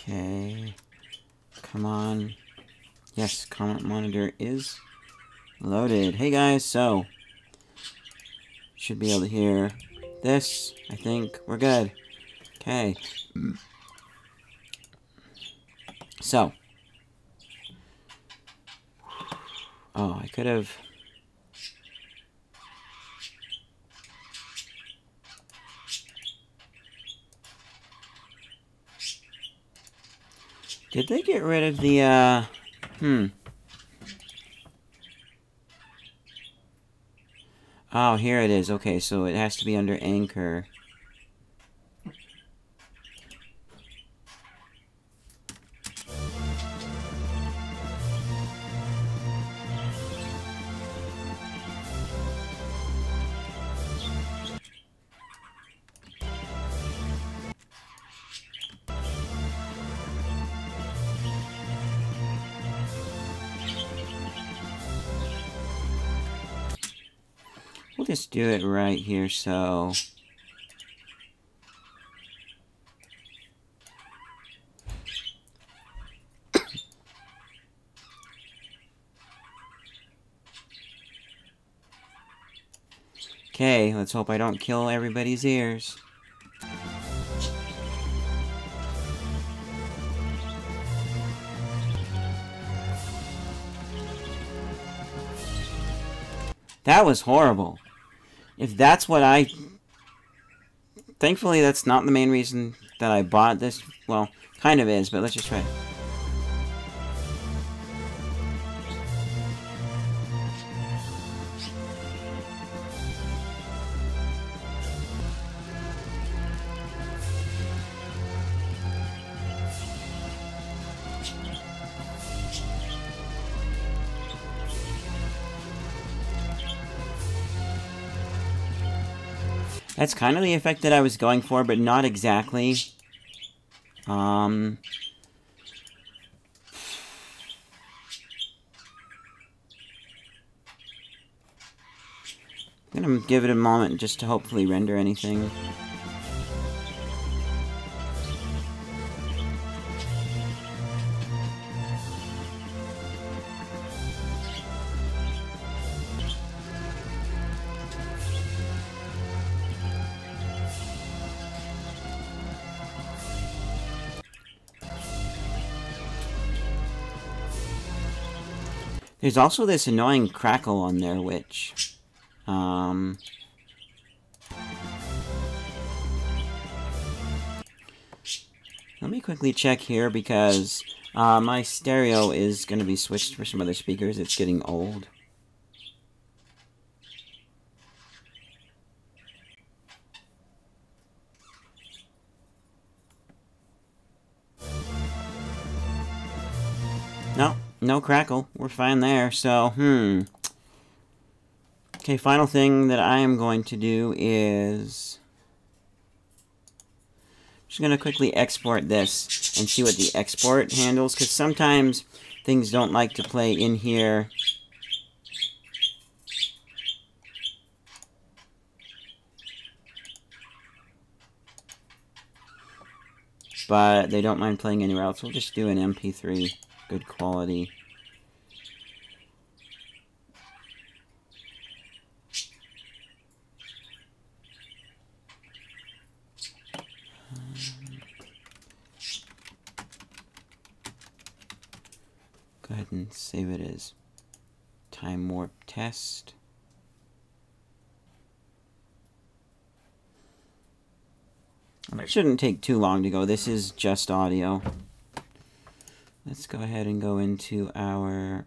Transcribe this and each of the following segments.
Okay. Come on. Yes, comment monitor is loaded. Hey guys, so should be able to hear this. I think we're good. Okay. So. Oh, I could have. Did they get rid of the, Oh, here it is. Okay, so it has to be under Anchor. We'll just do it right here, so... Okay, let's hope I don't kill everybody's ears. That was horrible. If that's what I... Thankfully, that's not the main reason that I bought this. Well, kind of is, but let's just try it. That's kind of the effect that I was going for, but not exactly. I'm gonna give it a moment just to hopefully render anything. There's also this annoying crackle on there, which, let me quickly check here, because, my stereo is going to be switched for some other speakers. It's getting old. No. No crackle. We're fine there. So, Okay, final thing that I am going to do is... I'm just going to quickly export this and see what the export handles, because sometimes things don't like to play in here. But they don't mind playing anywhere else. We'll just do an MP3. Good quality. Go ahead and save it as time warp test. It shouldn't take too long to go. This is just audio. Let's go ahead and go into our...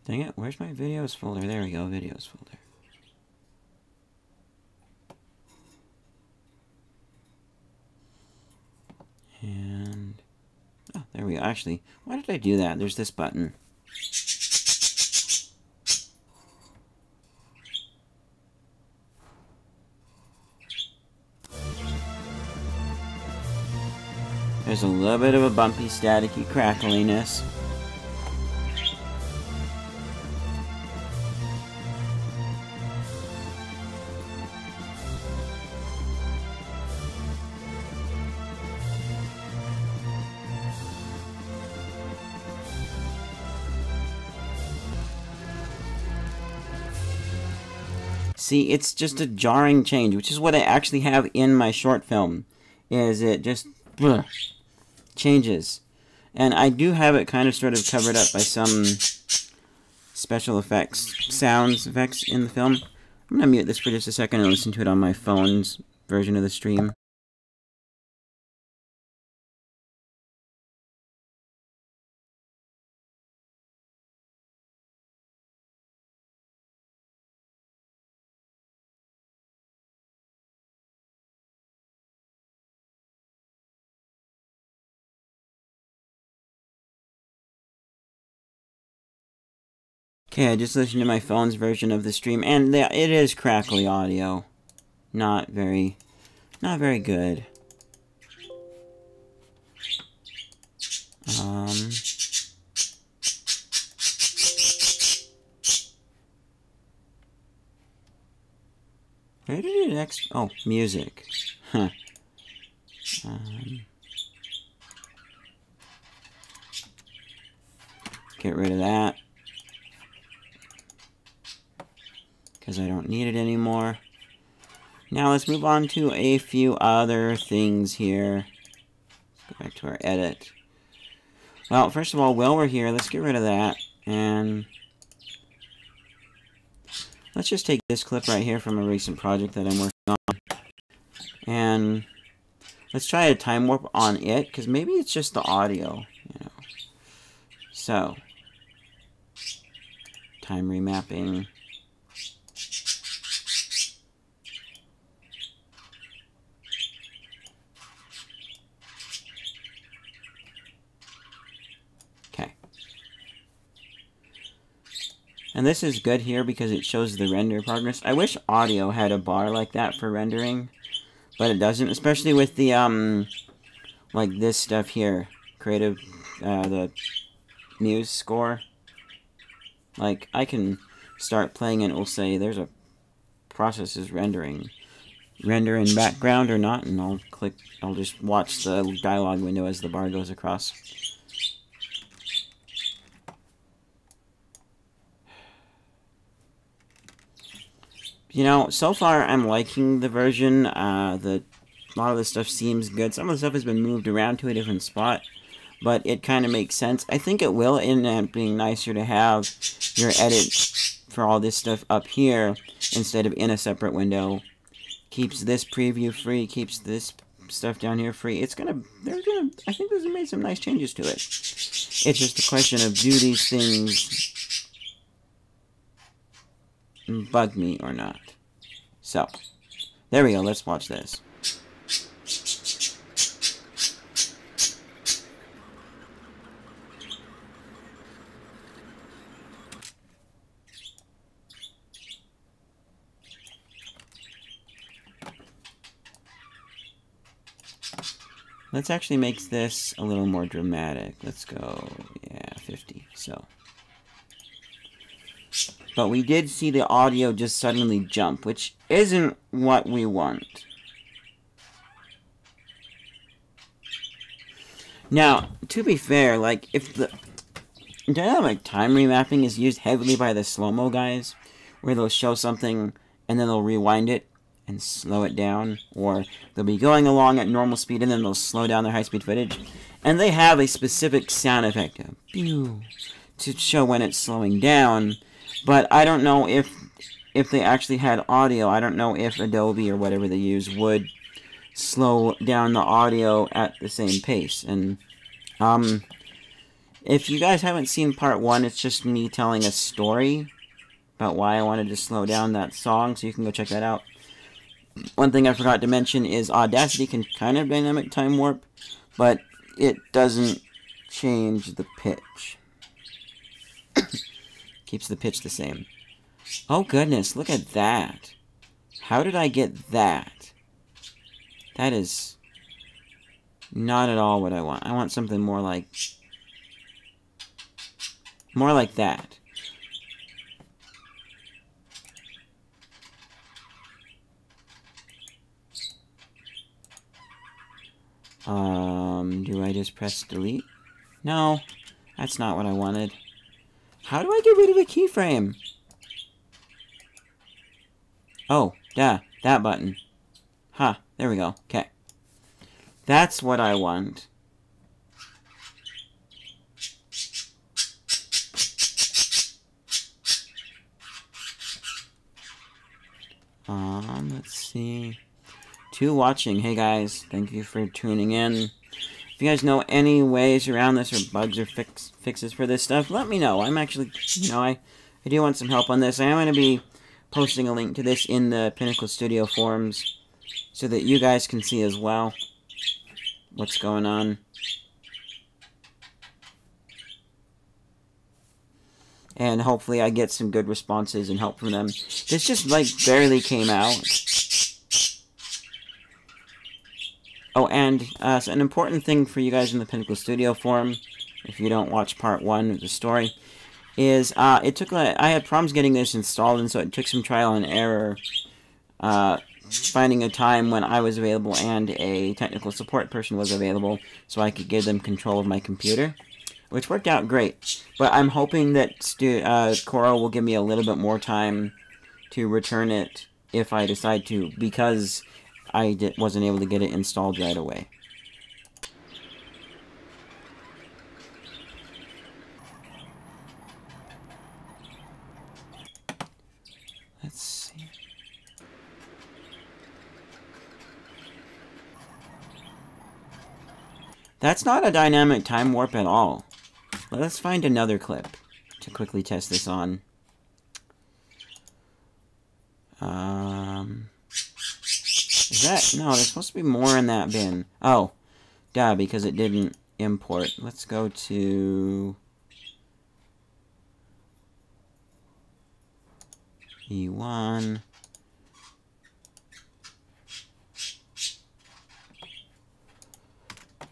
Dang it, where's my videos folder? There we go, videos folder. And... oh, there we go. Actually, why did I do that? There's this button. There's a little bit of a bumpy, staticky crackliness. See, it's just a jarring change, which is what I actually have in my short film, is it just changes. And I do have it kind of sort of covered up by some special effects, sounds effects in the film. I'm going to mute this for just a second and listen to it on my phone's version of the stream. Okay, I just listened to my phone's version of the stream, and it is crackly audio. Not very good. Where did it oh, music. Huh. Get rid of that. Because I don't need it anymore. Now let's move on to a few other things here. Let's go back to our edit. Well, first of all, while we're here, let's get rid of that. And let's just take this clip right here from a recent project that I'm working on. And let's try a time warp on it, because maybe it's just the audio, you know. So, time remapping. And this is good here because it shows the render progress. I wish audio had a bar like that for rendering, but it doesn't, especially with the, like this stuff here. Creative, the Muse score. Like, I can start playing and it will say there's a process is rendering. Render in background or not, and I'll just watch the dialogue window as the bar goes across. You know, so far I'm liking the version. A lot of the stuff seems good. Some of the stuff has been moved around to a different spot, but it kind of makes sense. I think it will end up being nicer to have your edit for all this stuff up here instead of in a separate window. Keeps this preview free, keeps this stuff down here free. I think they've made some nice changes to it. It's just a question of, do these things bug me or not? So, there we go, let's watch this. Let's actually make this a little more dramatic. Let's go, yeah, 50, so. But we did see the audio just suddenly jump, which isn't what we want. Now, to be fair, like, if the dynamic time remapping is used heavily by the slow-mo guys, where they'll show something and then they'll rewind it and slow it down, or they'll be going along at normal speed and then they'll slow down their high-speed footage, and they have a specific sound effect, to show when it's slowing down. But I don't know if they actually had audio. I don't know if Adobe or whatever they use would slow down the audio at the same pace. And if you guys haven't seen part 1, it's just me telling a story about why I wanted to slow down that song, so you can go check that out. One thing I forgot to mention is Audacity can kind of dynamic time warp, but it doesn't change the pitch. Keeps the pitch the same. Oh goodness, look at that. How did I get that? That is not at all what I want. I want something more like that. Do I just press delete? No, that's not what I wanted. How do I get rid of a keyframe? Oh, duh, that button. Huh, there we go. Okay. That's what I want. Let's see. 2 watching. Hey guys, thank you for tuning in. If you guys know any ways around this or bugs or fixes for this stuff, let me know. I'm actually, I do want some help on this. I am going to be posting a link to this in the Pinnacle Studio forums so that you guys can see as well what's going on. And hopefully I get some good responses and help from them. This just, like, barely came out. Oh, and so an important thing for you guys in the Pinnacle Studio forum, if you don't watch part 1 of the story, is it took I had problems getting this installed, and so it took some trial and error finding a time when I was available and a technical support person was available so I could give them control of my computer, which worked out great. But I'm hoping that Coral will give me a little bit more time to return it if I decide to, because I wasn't able to get it installed right away. Let's see. That's not a dynamic time warp at all. Let's find another clip to quickly test this on. Is that... No, there's supposed to be more in that bin. Oh, duh, because it didn't import. Let's go to... E1.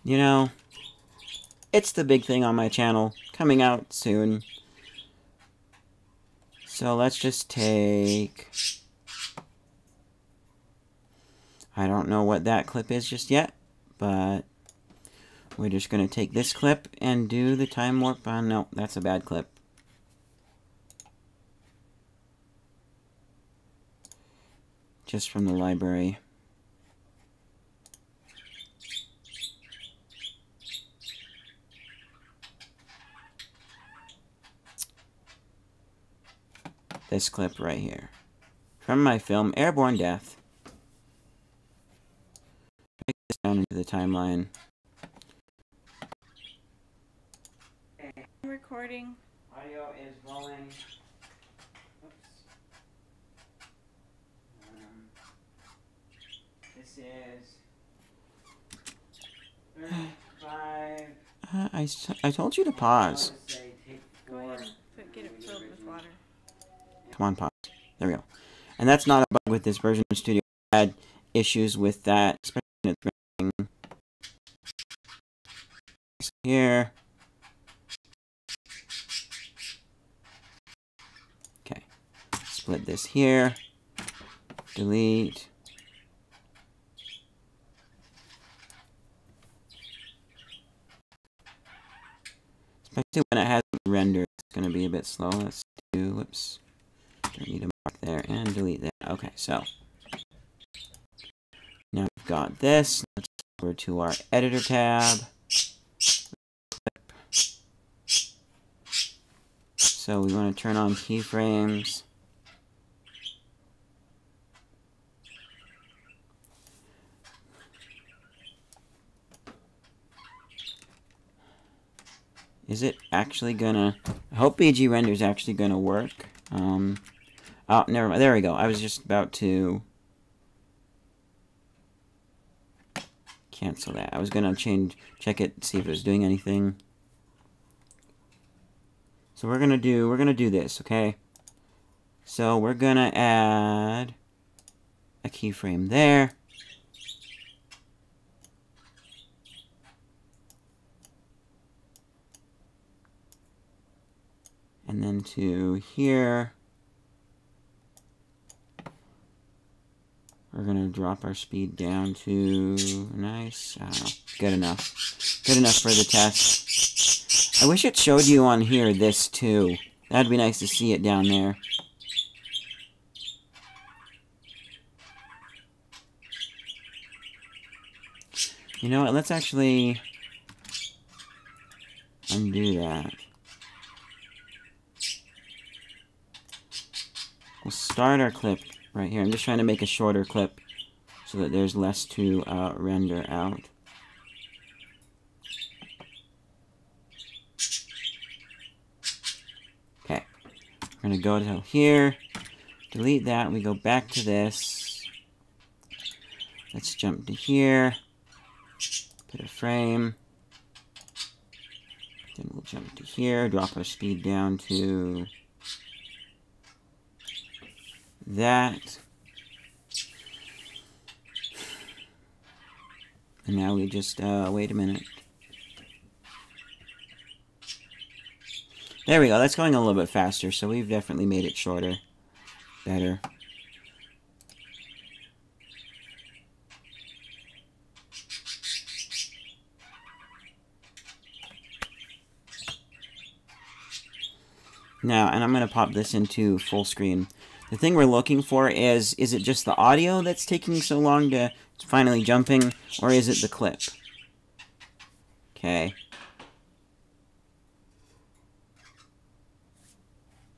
You know, it's the big thing on my channel, coming out soon. So let's just take... I don't know what that clip is just yet, but we're just going to take this clip and do the time warp on... No, that's a bad clip. Just from the library. This clip right here. From my film, Airborne Death. Break this down into the timeline. Okay. I'm recording. Audio is rolling. Oops. This is 35. I told you to pause. Go ahead and get it filled with water. Come on, pause. There we go. And that's not a bug with this version of Studio. I had issues with that, especially when it's running. Here. Okay. Split this here. Delete. Especially when it hasn't rendered, it's going to be a bit slow. Let's do, whoops. Don't need to mark there and delete that. Okay, so now we've got this. Let's go over to our editor tab. So we want to turn on keyframes. Is it actually gonna... I hope BG Render is actually gonna work. Oh, never mind. There we go. I was just about to cancel that. I was gonna check it, see if it was doing anything. So we're gonna do this, okay? So we're gonna add a keyframe there. And then to here, we're going to drop our speed down to, nice, I don't know, good enough. Good enough for the test. I wish it showed you on here this too. That'd be nice to see it down there. You know what? Let's actually undo that. We'll start our clip right here. I'm just trying to make a shorter clip so that there's less to render out. Okay. We're going to go to here. Delete that. We go back to this. Let's jump to here. Put a frame. Then we'll jump to here. Drop our speed down to that. And now we just, wait a minute. There we go, that's going a little bit faster, so we've definitely made it shorter. Better. Now, and I'm going to pop this into full screen. The thing we're looking for is it just the audio that's taking so long to finally jumping, or is it the clip? Okay.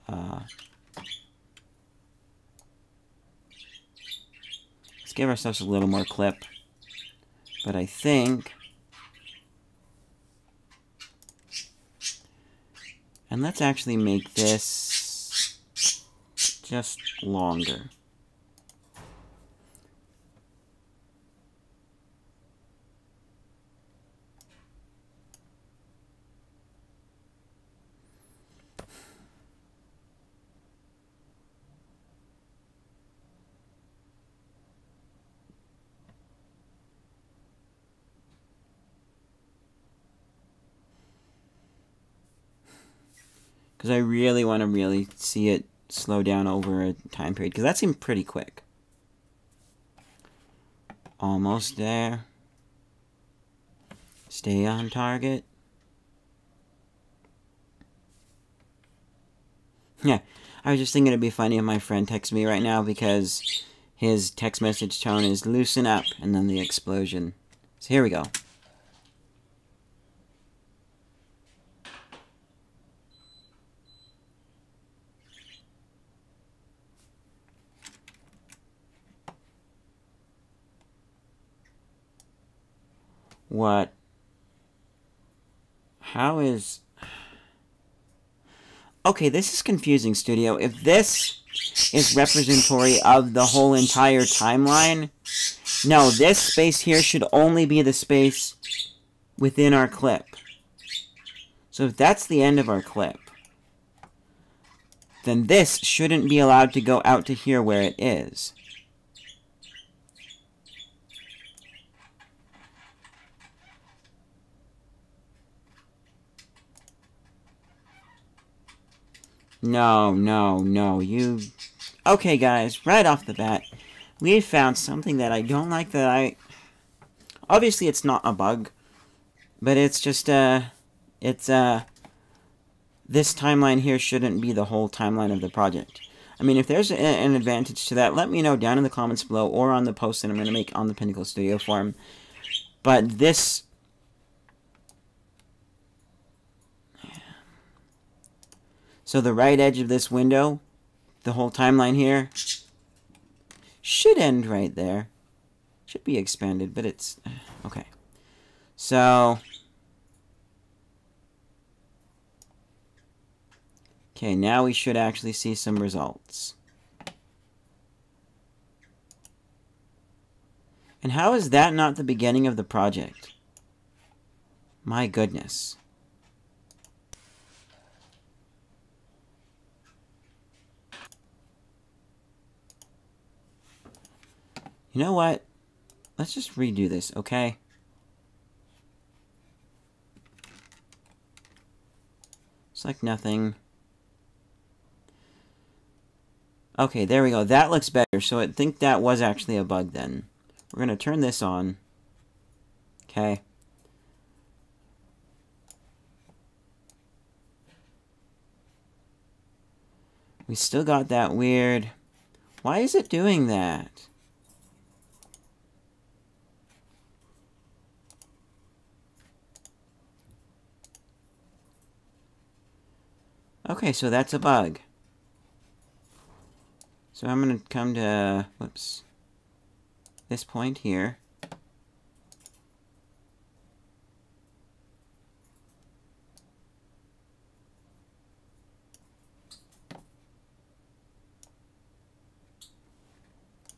Let's give ourselves a little more clip. But I think... And let's actually make this just longer. Because I really want to really see it slow down over a time period. Because that seemed pretty quick. Almost there. Stay on target. Yeah, I was just thinking it'd be funny if my friend texts me right now because his text message tone is loosen up and then the explosion. So here we go. What? How is... Okay, this is confusing, Studio. If this is representatory of the whole entire timeline, no, this space here should only be the space within our clip. So if that's the end of our clip, then this shouldn't be allowed to go out to here where it is. No, no, no, you... Okay, guys, right off the bat, we found something that I don't like that I... Obviously, it's not a bug, but it's just, this timeline here shouldn't be the whole timeline of the project. I mean, if there's an advantage to that, let me know down in the comments below or on the post that I'm going to make on the Pinnacle Studio forum. But this... So the right edge of this window, the whole timeline here, should end right there. Should be expanded, but it's... Okay. So... Okay, now we should actually see some results. And how is that not the beginning of the project? My goodness. You know what? Let's just redo this, okay? It's like nothing. Okay, there we go. That looks better. So I think that was actually a bug then. We're going to turn this on. Okay. We still got that weird... Why is it doing that? Okay, so that's a bug. So I'm going to come to, whoops, this point here.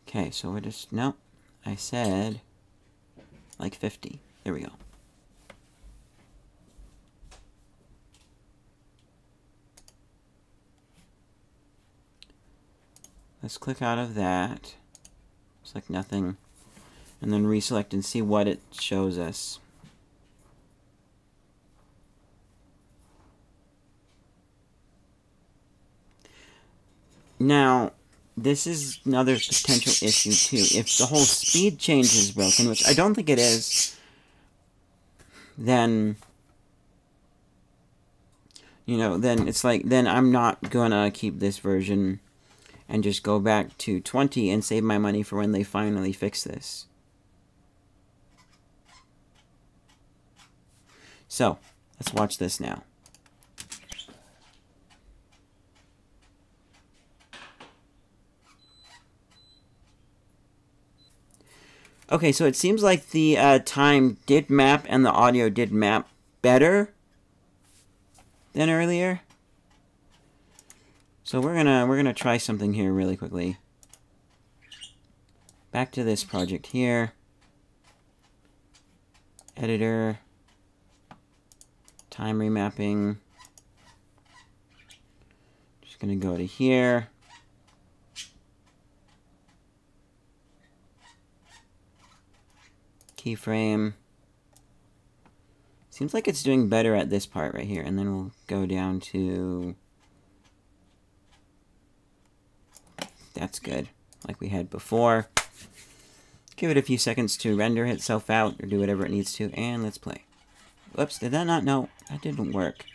Okay, so we're just, nope, I said like 50. There we go. Let's click out of that. Select nothing. And then reselect and see what it shows us. Now, this is another potential issue too. If the whole speed change is broken, which I don't think it is, then, you know, then it's like, then I'm not gonna keep this version and just go back to 20 and save my money for when they finally fix this. So, let's watch this now. Okay, so it seems like the time did map and the audio did map better than earlier. So we're gonna try something here really quickly. Back to this project here. Editor. Time remapping. Just gonna go to here. Keyframe. Seems like it's doing better at this part right here, and then we'll go down to... That's good, like we had before. Give it a few seconds to render itself out, or do whatever it needs to, and let's play. Whoops, did that not? No, that didn't work.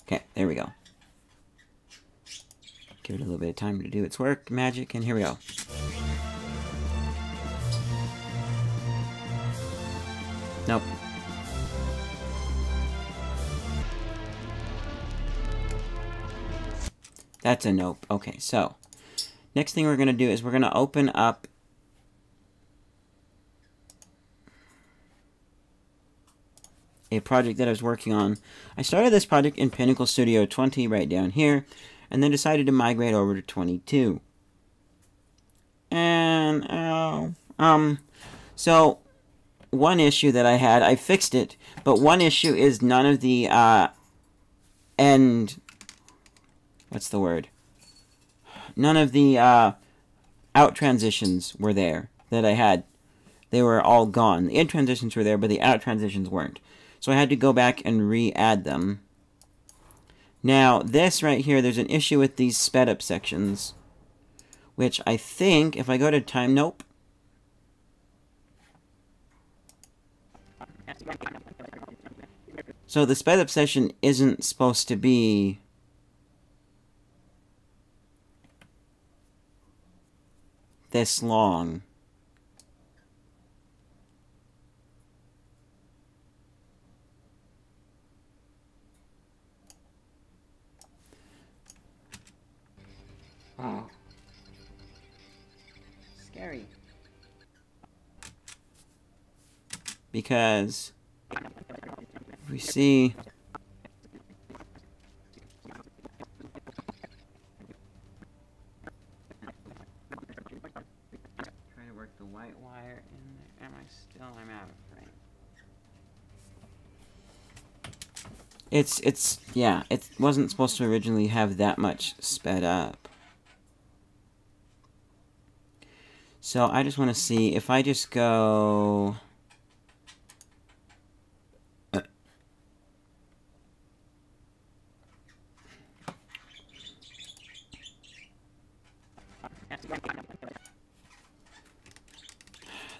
Okay, there we go. Give it a little bit of time to do its work, magic, and here we go. Nope. That's a nope. Okay, so next thing we're going to do is we're going to open up a project that I was working on. I started this project in Pinnacle Studio 20 right down here, and then decided to migrate over to 22. And, so one issue that I had, I fixed it, but one issue is none of the, what's the word? None of the, out transitions were there that I had. They were all gone. The in transitions were there, but the out transitions weren't. So I had to go back and re-add them. Now, this right here, there's an issue with these sped up sections, which I think, if I go to time, nope. So the sped up section isn't supposed to be this long. Oh. Scary. Because if we see try to work the white wire in there. Am I still? I'm out of frame. Yeah, it wasn't supposed to originally have that much sped up. So I just want to see if I just go...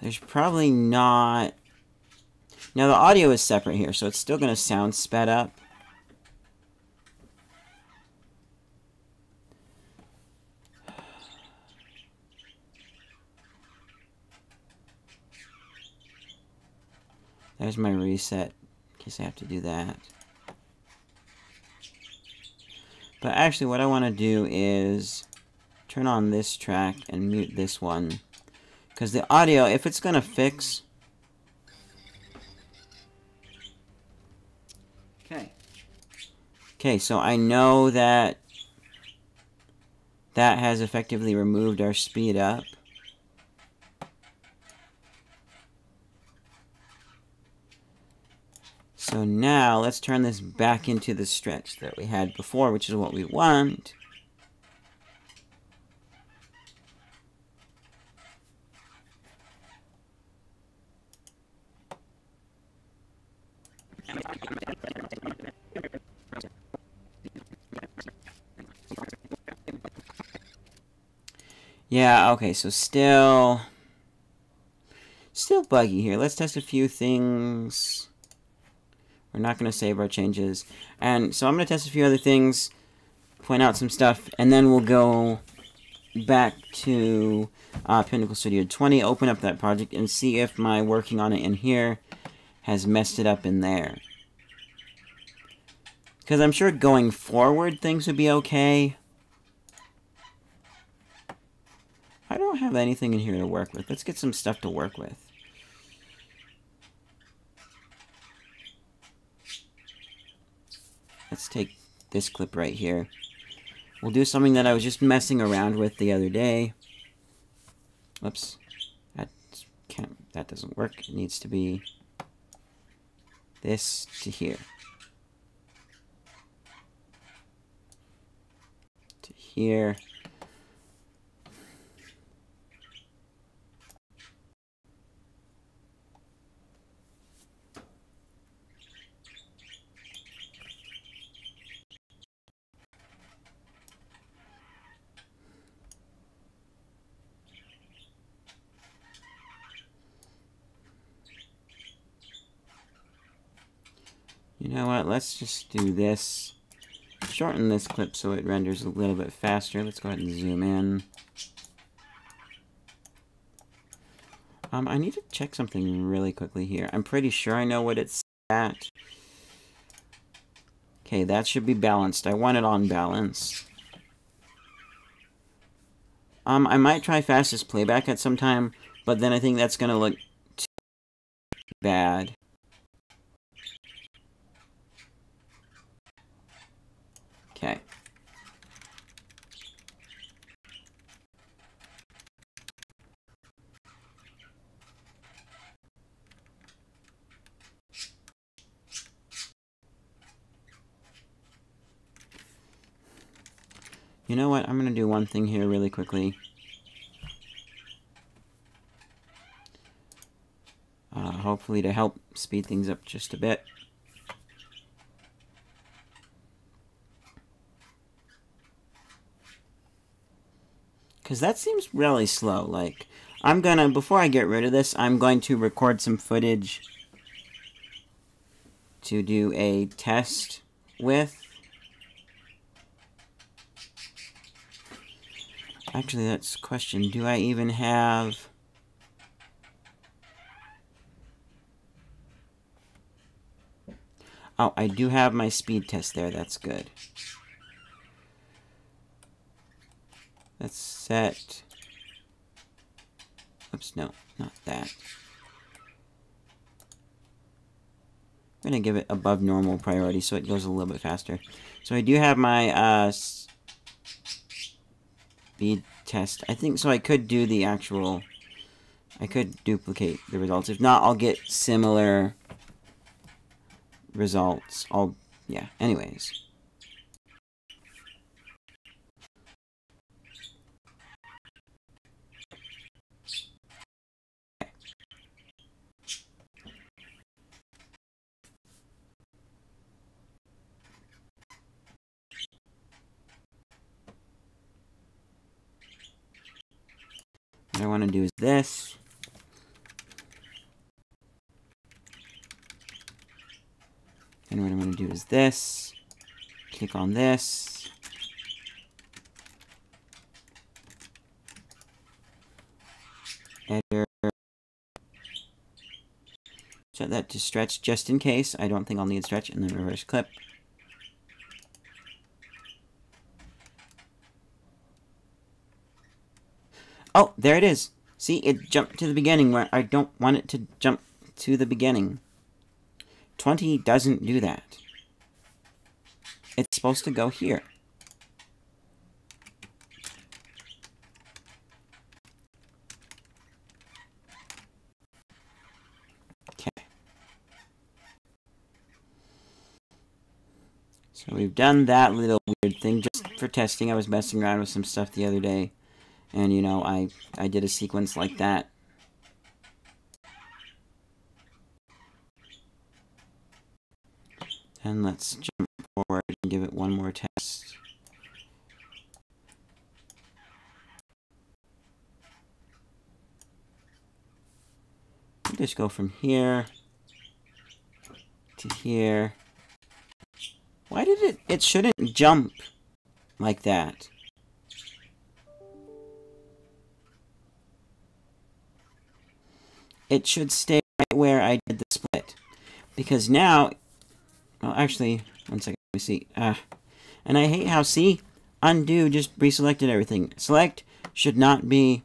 There's probably not... Now the audio is separate here, so it's still going to sound sped up. There's my reset, in case I have to do that. But actually, what I want to do is turn on this track and mute this one. Because the audio, if it's going to fix... Okay, so I know that that has effectively removed our speed up. So now, let's turn this back into the stretch that we had before, which is what we want. Yeah, okay, so still buggy here. Let's test a few things. We're not going to save our changes. And so I'm going to test a few other things, point out some stuff, and then we'll go back to Pinnacle Studio 20, open up that project, and see if my working on it in here has messed it up in there. Because I'm sure going forward things would be okay. I don't have anything in here to work with. Let's get some stuff to work with. Let's take this clip right here. We'll do something that I was just messing around with the other day. Oops. That doesn't work. It needs to be this to here. To here. You know what, let's just do this. Shorten this clip so it renders a little bit faster. Let's go ahead and zoom in. I need to check something really quickly here. I'm pretty sure I know what it's at. Okay, that should be balanced. I want it on balance. I might try fastest playback at some time, but then I think that's gonna look too bad. Okay. You know what? I'm going to do one thing here really quickly. Hopefully to help speed things up just a bit. Because that seems really slow. Like, I'm going to, before I get rid of this, I'm going to record some footage to do a test with. Actually, that's a question. Do I even have... Oh, I do have my speed test there. That's good. Let's set... Oops, no, not that. I'm going to give it above normal priority so it goes a little bit faster. So I do have my speed test. I think so I could do the actual... I could duplicate the results. If not, I'll get similar results. Yeah, anyways. What I want to do is this. And what I'm going to do is this. Click on this. Editor. Set that to stretch just in case. I don't think I'll need stretch, and then reverse clip. Oh, there it is. See, it jumped to the beginning where I don't want it to jump to the beginning. 20 doesn't do that. It's supposed to go here. Okay. So we've done that little weird thing just for testing. I was messing around with some stuff the other day. And, you know, I did a sequence like that. And let's jump forward and give it one more test. Just go from here to here. Why did it shouldn't jump like that. It should stay right where I did the split. Because now, well, actually, one second, let me see. And I hate how, see, undo just reselected everything. Select should not be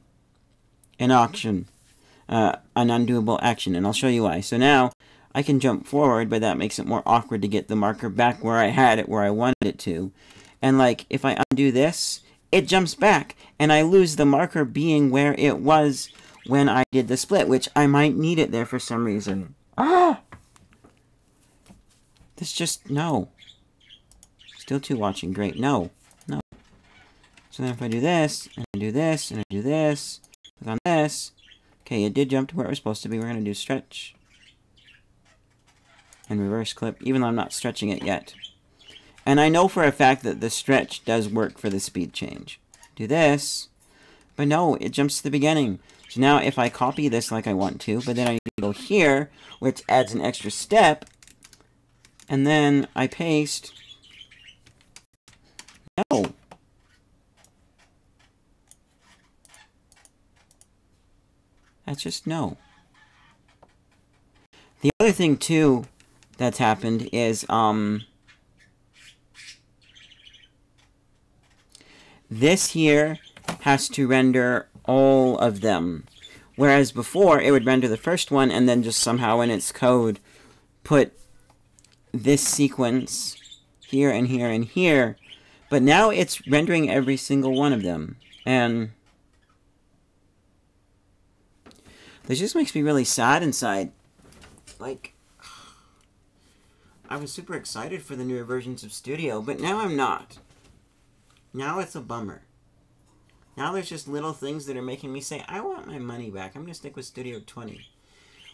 an action, an undoable action, and I'll show you why. So now, I can jump forward, but that makes it more awkward to get the marker back where I had it, where I wanted it to. And like, if I undo this, it jumps back, and I lose the marker being where it was when I did the split, which I might need it there for some reason. Ah! This just, no. Still 2 watching, great, no. No. So then if I do this, and I do this, and I do this, click on this, okay, it did jump to where it was supposed to be. We're going to do stretch. And reverse clip, even though I'm not stretching it yet. And I know for a fact that the stretch does work for the speed change. Do this, but no, it jumps to the beginning. So now if I copy this like I want to, but then I need to go here, which adds an extra step, and then I paste. No. That's just no. The other thing too that's happened is this here has to render all of them, whereas before it would render the first one and then just somehow in its code put this sequence here and here and here, but now it's rendering every single one of them, and this just makes me really sad inside. Like, I was super excited for the newer versions of Studio, but now I'm not. Now it's a bummer. Now there's just little things that are making me say, I want my money back. I'm going to stick with Studio 20.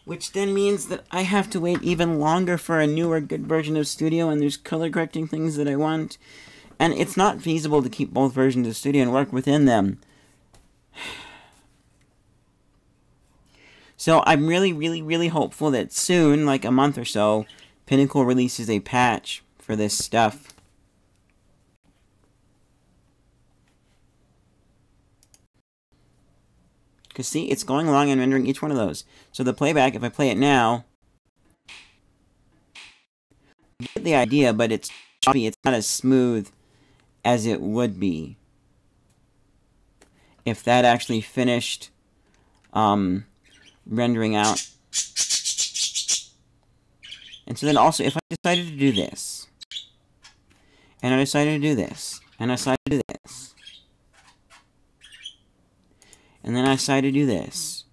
Which then means that I have to wait even longer for a newer, good version of Studio, and there's color correcting things that I want. And it's not feasible to keep both versions of Studio and work within them. So I'm really, really, really hopeful that soon, like a month or so, Pinnacle releases a patch for this stuff. Because see, it's going along and rendering each one of those. So the playback, if I play it now, I get the idea, but it's choppy. It's not as smooth as it would be if that actually finished rendering out. And so then also, if I decided to do this, and I decided to do this, and I decided to do this, and then I decided to do this,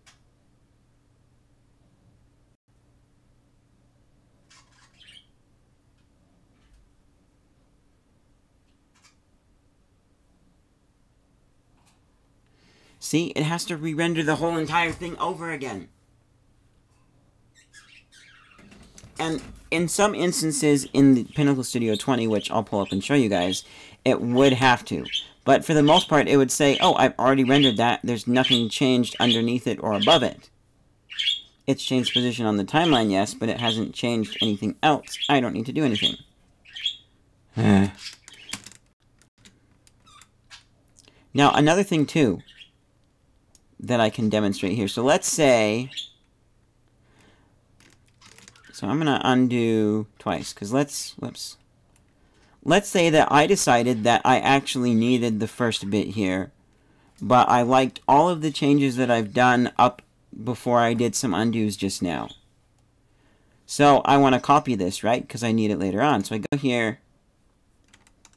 see, it has to re-render the whole entire thing over again. And in some instances in the Pinnacle Studio 20, which I'll pull up and show you guys, it would have to. But for the most part, it would say, oh, I've already rendered that. There's nothing changed underneath it or above it. It's changed position on the timeline, yes, but it hasn't changed anything else. I don't need to do anything. Now, another thing, too, that I can demonstrate here. So let's say So I'm going to undo twice, because whoops. Let's say that I decided that I actually needed the first bit here, but I liked all of the changes that I've done up before I did some undos just now. So I want to copy this, right? Because I need it later on. So I go here,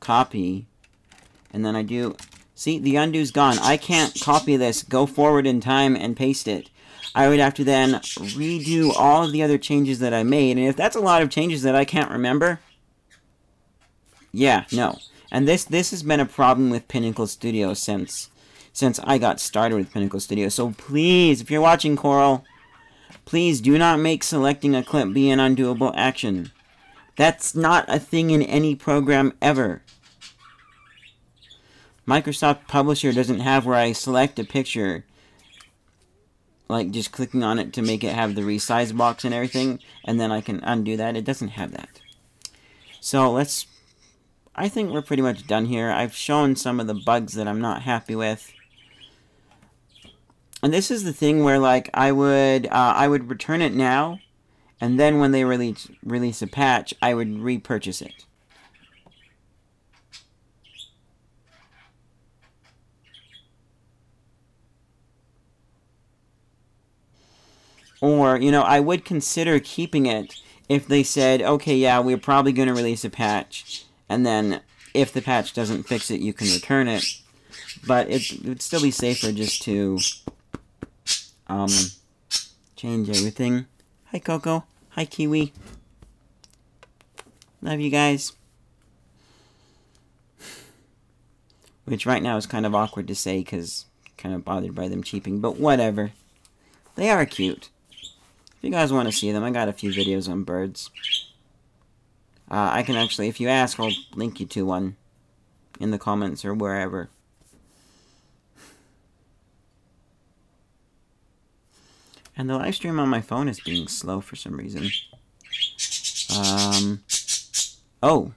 copy, and then I do... See, the undo's gone. I can't copy this, go forward in time, and paste it. I would have to then redo all of the other changes that I made, and if that's a lot of changes that I can't remember, yeah, no. And this has been a problem with Pinnacle Studio since I got started with Pinnacle Studio. So please, if you're watching, Coral, please do not make selecting a clip be an undoable action. That's not a thing in any program ever. Microsoft Publisher doesn't have where I select a picture, like just clicking on it to make it have the resize box and everything, and then I can undo that. It doesn't have that. So I think we're pretty much done here. I've shown some of the bugs that I'm not happy with. And this is the thing where, like, I would return it now, and then when they release a patch, I would repurchase it. Or, you know, I would consider keeping it if they said, okay, yeah, we're probably going to release a patch, and then if the patch doesn't fix it, you can return it. But it would still be safer just to change everything. Hi, Coco. Hi, Kiwi. Love you guys. Which right now is kind of awkward to say because kind of bothered by them cheaping, but whatever. They are cute. If you guys want to see them, I got a few videos on birds. I can actually, if you ask, I'll link you to one in the comments or wherever. And the live stream on my phone is being slow for some reason. Oh.